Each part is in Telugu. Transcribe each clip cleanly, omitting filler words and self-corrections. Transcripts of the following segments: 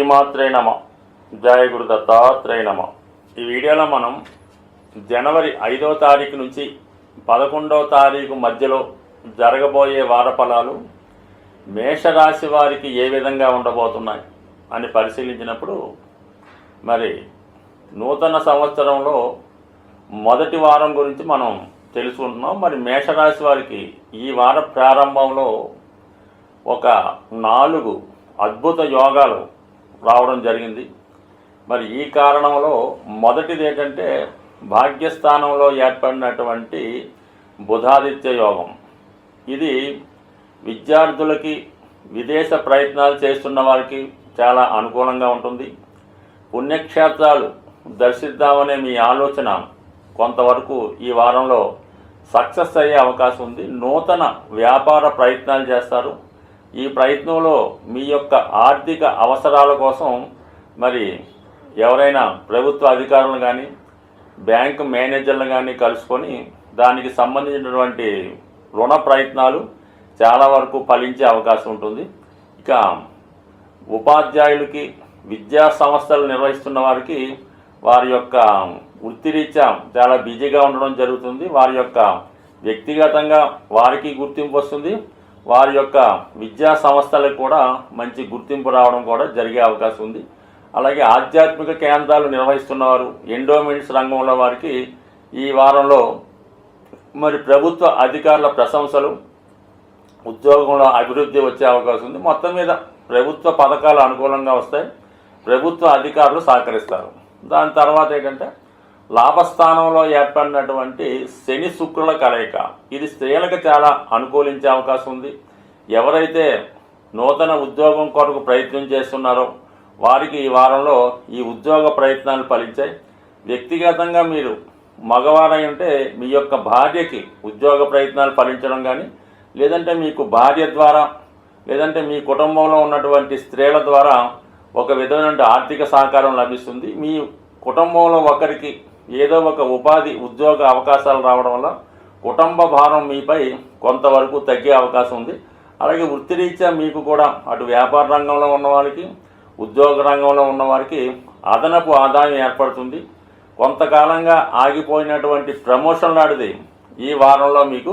శ్రీమాత్రే నమ. జయ గురు దత్తాత్రేయ నమ. ఈ వీడియోలో మనం జనవరి 5వ తారీఖు నుంచి 11వ తారీఖు మధ్యలో జరగబోయే వార ఫలాలు మేషరాశి వారికి ఏ విధంగా ఉండబోతున్నాయి అని పరిశీలించినప్పుడు, మరి నూతన సంవత్సరంలో మొదటి వారం గురించి మనం తెలుసుకుంటున్నాం. మరి మేషరాశి వారికి ఈ వార ప్రారంభంలో ఒక 4 అద్భుత యోగాలు రావడం జరిగింది. మరి ఈ కారణంలో మొదటిది ఏంటంటే భాగ్యస్థానంలో ఏర్పడినటువంటి బుధాదిత్య యోగం. ఇది విద్యార్థులకి, విదేశ ప్రయత్నాలు చేస్తున్న వారికి చాలా అనుకూలంగా ఉంటుంది. పుణ్యక్షేత్రాలు దర్శిద్దామనే మీ ఆలోచన కొంతవరకు ఈ వారంలో సక్సెస్ అయ్యే అవకాశం ఉంది. నూతన వ్యాపార ప్రయత్నాలు చేస్తారు. ఈ ప్రయత్నంలో మీ యొక్క ఆర్థిక అవసరాల కోసం మరి ఎవరైనా ప్రభుత్వ అధికారులను కానీ, బ్యాంకు మేనేజర్లు కానీ కలుసుకొని దానికి సంబంధించినటువంటి రుణ ప్రయత్నాలు చాలా వరకు ఫలించే అవకాశం ఉంటుంది. ఇక ఉపాధ్యాయులకి, విద్యా సంస్థలు నిర్వహిస్తున్న వారికి వారి యొక్క వృత్తిరీత్యా చాలా బిజీగా ఉండడం జరుగుతుంది. వారి యొక్క వ్యక్తిగతంగా వారికి గుర్తింపు వస్తుంది. వారి యొక్క విద్యా సంస్థలకు కూడా మంచి గుర్తింపు రావడం కూడా జరిగే అవకాశం ఉంది. అలాగే ఆధ్యాత్మిక కేంద్రాలు నిర్వహిస్తున్నవారు, ఎండోమెంట్స్ రంగంలో వారికి ఈ వారంలో మరి ప్రభుత్వ అధికారుల ప్రశంసలు, ఉద్యోగంలో అభివృద్ధి వచ్చే అవకాశం ఉంది. మొత్తం మీద ప్రభుత్వ పథకాలు అనుకూలంగా వస్తాయి. ప్రభుత్వ అధికారులు సహకరిస్తారు. దాని తర్వాత ఏంటంటే లాభస్థానంలో ఏర్పడినటువంటి శని శుక్రుల కలయిక. ఇది స్త్రీలకు చాలా అనుకూలించే అవకాశం ఉంది. ఎవరైతే నూతన ఉద్యోగం కొరకు ప్రయత్నం చేస్తున్నారో వారికి ఈ వారంలో ఈ ఉద్యోగ ప్రయత్నాలు ఫలించాయి. వ్యక్తిగతంగా మీరు మగవారై ఉంటే మీ యొక్క భార్యకి ఉద్యోగ ప్రయత్నాలు ఫలించడం కానీ, లేదంటే మీకు భార్య ద్వారా, లేదంటే మీ కుటుంబంలో ఉన్నటువంటి స్త్రీల ద్వారా ఒక విధమైన ఆర్థిక సహకారం లభిస్తుంది. మీ కుటుంబంలో ఒకరికి ఏదో ఒక ఉపాధి, ఉద్యోగ అవకాశాలు రావడం వల్ల కుటుంబ భారం మీపై కొంతవరకు తగ్గే అవకాశం ఉంది. అలాగే వృత్తిరీత్యా మీకు కూడా అటు వ్యాపార రంగంలో ఉన్నవారికి, ఉద్యోగ రంగంలో ఉన్నవారికి అదనపు ఆదాయం ఏర్పడుతుంది. కొంతకాలంగా ఆగిపోయినటువంటి ప్రమోషన్ లాంటిది ఈ వారంలో మీకు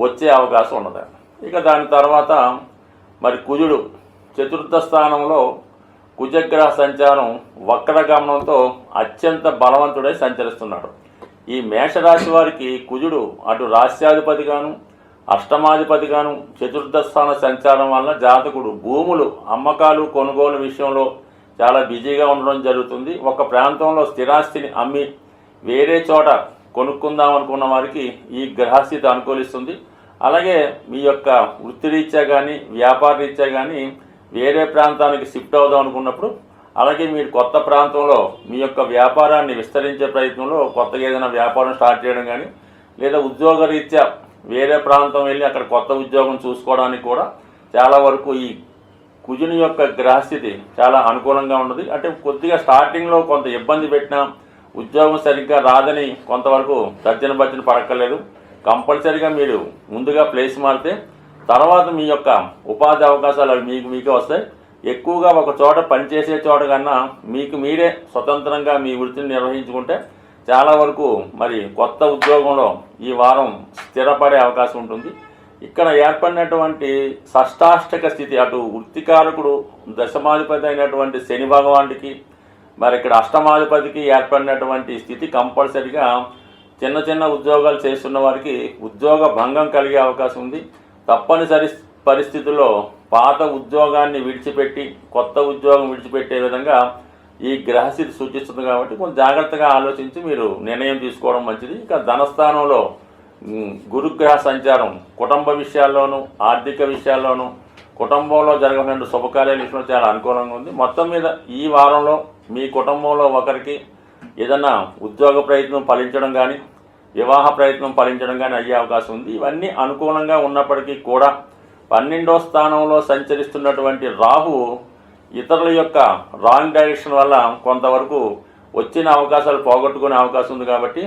వచ్చే అవకాశం ఉన్నది. ఇక దాని తర్వాత మరి కుజుడు చతుర్థ స్థానంలో కుజగ్రహ సంచారం వక్రగమనంతో అత్యంత బలవంతుడై సంచరిస్తున్నాడు. ఈ మేషరాశి వారికి కుజుడు అటు రాశ్యాధిపతిగాను, అష్టమాధిపతిగాను చతుర్థ స్థాన సంచారం వల్ల జాతకుడు భూములు అమ్మకాలు, కొనుగోలు విషయంలో చాలా బిజీగా ఉండడం జరుగుతుంది. ఒక ప్రాంతంలో స్థిరాస్తిని అమ్మి వేరే చోట కొనుక్కుందాం అనుకున్న వారికి ఈ గ్రహస్థితి అనుకూలిస్తుంది. అలాగే మీ యొక్క వృత్తిరీత్యా కానీ, వ్యాపార రీత్యా కానీ వేరే ప్రాంతానికి షిఫ్ట్ అవుదాం అనుకున్నప్పుడు, అలాగే మీరు కొత్త ప్రాంతంలో మీ యొక్క వ్యాపారాన్ని విస్తరించే ప్రయత్నంలో కొత్తగా ఏదైనా వ్యాపారం స్టార్ట్ చేయడం కానీ, లేదా ఉద్యోగ రీత్యా వేరే ప్రాంతం వెళ్ళి అక్కడ కొత్త ఉద్యోగం చూసుకోవడానికి కూడా చాలా వరకు ఈ కుజుని యొక్క గ్రహస్థితి చాలా అనుకూలంగా ఉన్నది. అంటే కొద్దిగా స్టార్టింగ్లో కొంత ఇబ్బంది పెట్టినా, ఉద్యోగం సరిగ్గా రాదని కొంతవరకు తర్జన భర్జన పడక్కర్లేదు. కంపల్సరీగా మీరు ముందుగా ప్లేస్ మారితే తర్వాత మీ యొక్క ఉపాధి అవకాశాలు అవి మీకే వస్తాయి. ఎక్కువగా ఒక చోట పనిచేసే చోట కన్నా మీకు మీరే స్వతంత్రంగా మీ వృత్తిని నిర్వహించుకుంటే చాలా వరకు మరి కొత్త ఉద్యోగంలో ఈ వారం స్థిరపడే అవకాశం ఉంటుంది. ఇక్కడ ఏర్పడినటువంటి షష్టాష్టక స్థితి, అటు వృత్తికారకుడు దశమాధిపతి అయినటువంటి శని భగవానుడికి, మరి ఇక్కడ అష్టమాధిపతికి ఏర్పడినటువంటి స్థితి కంపల్సరిగా చిన్న చిన్న ఉద్యోగాలు చేస్తున్న వారికి ఉద్యోగ భంగం కలిగే అవకాశం ఉంది. తప్పనిసరి పరిస్థితుల్లో పాత ఉద్యోగాన్ని విడిచిపెట్టి కొత్త ఉద్యోగం విడిచిపెట్టే విధంగా ఈ గ్రహస్థితి సూచిస్తుంది. కాబట్టి కొంచెం జాగ్రత్తగా ఆలోచించి మీరు నిర్ణయం తీసుకోవడం మంచిది. ఇక ధనస్థానంలో గురుగ్రహ సంచారం కుటుంబ విషయాల్లోనూ, ఆర్థిక విషయాల్లోనూ, కుటుంబంలో జరగబడిన శుభకార్యాల విషయంలో చాలా అనుకూలంగా ఉంది. మొత్తం మీద ఈ వారంలో మీ కుటుంబంలో ఒకరికి ఏదైనా ఉద్యోగ ప్రయత్నం ఫలించడం కానీ, వివాహ ప్రయత్నం ఫలించడం కానీ అయ్యే అవకాశం ఉంది. ఇవన్నీ అనుకూలంగా ఉన్నప్పటికీ కూడా 12వ స్థానంలో సంచరిస్తున్నటువంటి రాహు ఇతరుల యొక్క రాంగ్ డైరెక్షన్ వల్ల కొంతవరకు వచ్చిన అవకాశాలు పోగొట్టుకునే అవకాశం ఉంది. కాబట్టి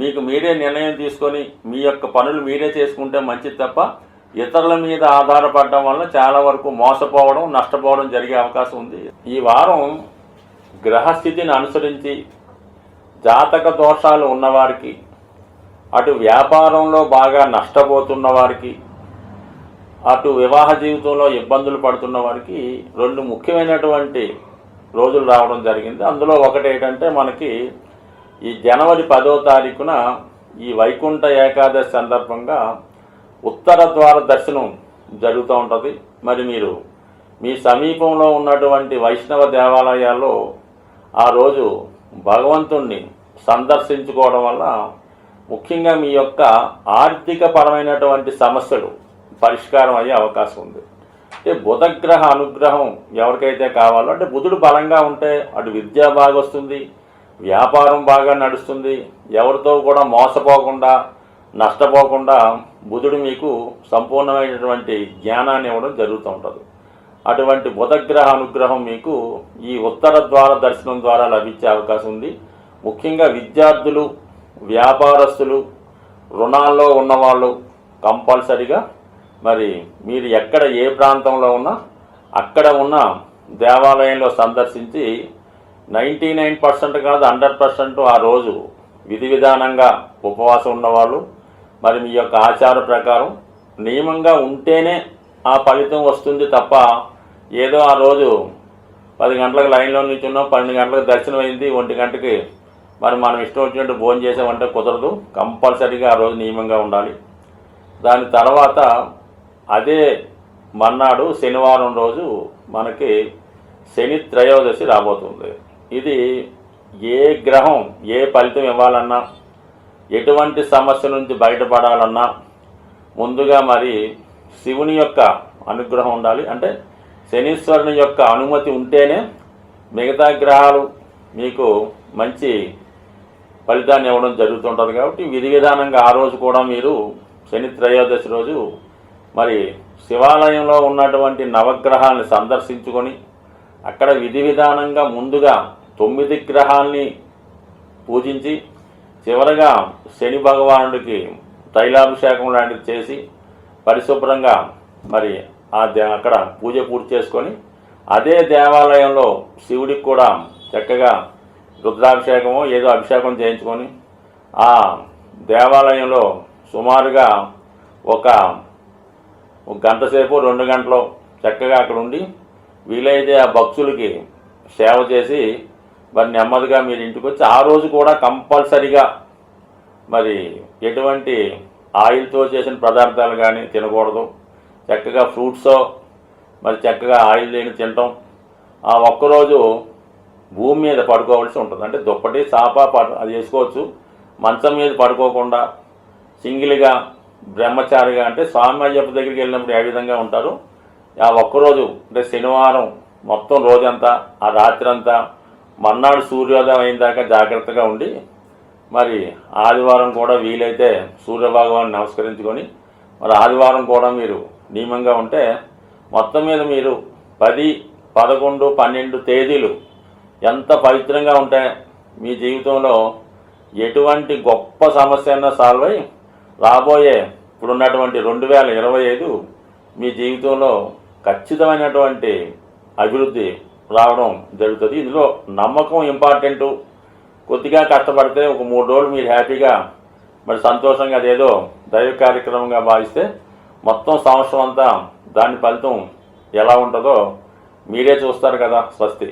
మీకు మీరే నిర్ణయం తీసుకొని మీ యొక్క పనులు మీరే చేసుకుంటే మంచిది తప్ప ఇతరుల మీద ఆధారపడడం వల్ల చాలా వరకు మోసపోవడం, నష్టపోవడం జరిగే అవకాశం ఉంది. ఈ వారం గ్రహస్థితిని అనుసరించి జాతక దోషాలు ఉన్నవారికి, అటు వ్యాపారంలో బాగా నష్టపోతున్న వారికి, అటు వివాహ జీవితంలో ఇబ్బందులు పడుతున్న వారికి 2 ముఖ్యమైనటువంటి రోజులు రావడం జరిగింది. అందులో ఒకటి ఏంటంటే మనకి ఈ జనవరి 10వ తారీఖున ఈ వైకుంఠ ఏకాదశి సందర్భంగా ఉత్తర ద్వార దర్శనం జరుగుతూ ఉంటుంది. మరి మీరు మీ సమీపంలో ఉన్నటువంటి వైష్ణవ దేవాలయాల్లో ఆ రోజు భగవంతుణ్ణి సందర్శించుకోవడం వల్ల ముఖ్యంగా మీ యొక్క ఆర్థిక పరమైనటువంటి సమస్యలు పరిష్కారం అయ్యే అవకాశం ఉంది. అంటే బుధగ్రహ అనుగ్రహం ఎవరికైతే కావాలో, అంటే బుధుడు బలంగా ఉంటే అటు విద్య బాగా వస్తుంది, వ్యాపారం బాగా నడుస్తుంది, ఎవరితో కూడా మోసపోకుండా నష్టపోకుండా బుధుడు మీకు సంపూర్ణమైనటువంటి జ్ఞానాన్ని ఇవ్వడం జరుగుతూ ఉంటుంది. అటువంటి బుధగ్రహ అనుగ్రహం మీకు ఈ ఉత్తర ద్వార దర్శనం ద్వారా లభించే అవకాశం ఉంది. ముఖ్యంగా విద్యార్థులు, వ్యాపారస్తులు, రుణాల్లో ఉన్నవాళ్ళు కంపల్సరిగా మరి మీరు ఎక్కడ ఏ ప్రాంతంలో ఉన్నా అక్కడ ఉన్న దేవాలయంలో సందర్శించి 99% కాదు 100% ఆ రోజు విధి విధానంగా ఉపవాసం ఉన్నవాళ్ళు మరి మీ యొక్క ఆచార ప్రకారం నియమంగా ఉంటేనే ఆ ఫలితం వస్తుంది తప్ప ఏదో ఆ రోజు 10 గంటలకు లైన్లో నిల్చున్నాం, 12 గంటలకు దర్శనం అయింది, 1 గంటకి మరి మనం ఇష్టం వచ్చినట్టు భోజనం చేసామంటే కుదరదు. కంపల్సరీగా ఆ రోజు నియమంగా ఉండాలి. దాని తర్వాత అదే మర్నాడు శనివారం రోజు మనకి శని త్రయోదశి రాబోతుంది. ఇది ఏ గ్రహం ఏ ఫలితం ఇవ్వాలన్నా, ఎటువంటి సమస్య నుంచి బయటపడాలన్నా ముందుగా మరి శివుని యొక్క అనుగ్రహం ఉండాలి. అంటే శనీశ్వరుని యొక్క అనుమతి ఉంటేనే మిగతా గ్రహాలు మీకు మంచి ఫలితాన్ని ఇవ్వడం జరుగుతుంటుంది. కాబట్టి విధి విధానంగా ఆ రోజు కూడా మీరు శని త్రయోదశి రోజు మరి శివాలయంలో ఉన్నటువంటి నవగ్రహాలని సందర్శించుకొని అక్కడ విధి విధానంగా ముందుగా 9 గ్రహాల్ని పూజించి చివరగా శని భగవానుడికి తైలాభిషేకం లాంటిది చేసి పరిశుభ్రంగా మరి అక్కడ పూజ పూర్తి చేసుకొని అదే దేవాలయంలో శివుడికి కూడా చక్కగా రుద్రాభిషేకమో ఏదో అభిషేకం చేయించుకొని ఆ దేవాలయంలో సుమారుగా ఒక గంట సేపు 2 గంటలు చక్కగా అక్కడ ఉండి వీలైతే ఆ భక్తులకి సేవ చేసి మరి నెమ్మదిగా మీరు ఇంటికి వచ్చి ఆ రోజు కూడా కంపల్సరిగా మరి ఎటువంటి ఆయిల్తో చేసిన పదార్థాలు కానీ తినకూడదు. చక్కగా ఫ్రూట్స్ మరి చక్కగా ఆయిల్ లేని తినటం. ఆ ఒక్కరోజు భూమి మీద పడుకోవాల్సి ఉంటుంది. అంటే దుప్పటి చాప అది వేసుకోవచ్చు. మంచం మీద పడుకోకుండా సింగిల్గా బ్రహ్మచారిగా, అంటే స్వామి అయ్యప్ప దగ్గరికి వెళ్ళినప్పుడు ఏ విధంగా ఉంటారు ఆ ఒక్కరోజు అంటే శనివారం మొత్తం రోజంతా ఆ రాత్రి అంతా మర్నాడు సూర్యోదయం అయిన దాకా జాగ్రత్తగా ఉండి మరి ఆదివారం కూడా వీలైతే సూర్యభగవాన్ని నమస్కరించుకొని మరి ఆదివారం కూడా మీరు నియమంగా ఉంటే మొత్తం మీద మీరు 10, 11, 12 తేదీలు ఎంత పవిత్రంగా ఉంటే మీ జీవితంలో ఎటువంటి గొప్ప సమస్య అయినా సాల్వ్ అయ్యి రాబోయే ఇప్పుడున్నటువంటి 2025 మీ జీవితంలో ఖచ్చితమైనటువంటి అభివృద్ధి రావడం జరుగుతుంది. ఇందులో నమ్మకం ఇంపార్టెంటు. కొద్దిగా కష్టపడితే ఒక 3 రోజులు మీరు హ్యాపీగా మరి సంతోషంగా అదేదో దైవ కార్యక్రమంగా భావిస్తే మొత్తం సంవత్సరం అంతా దాని ఫలితం ఎలా ఉంటుందో మీరే చూస్తారు కదా. స్వస్తి.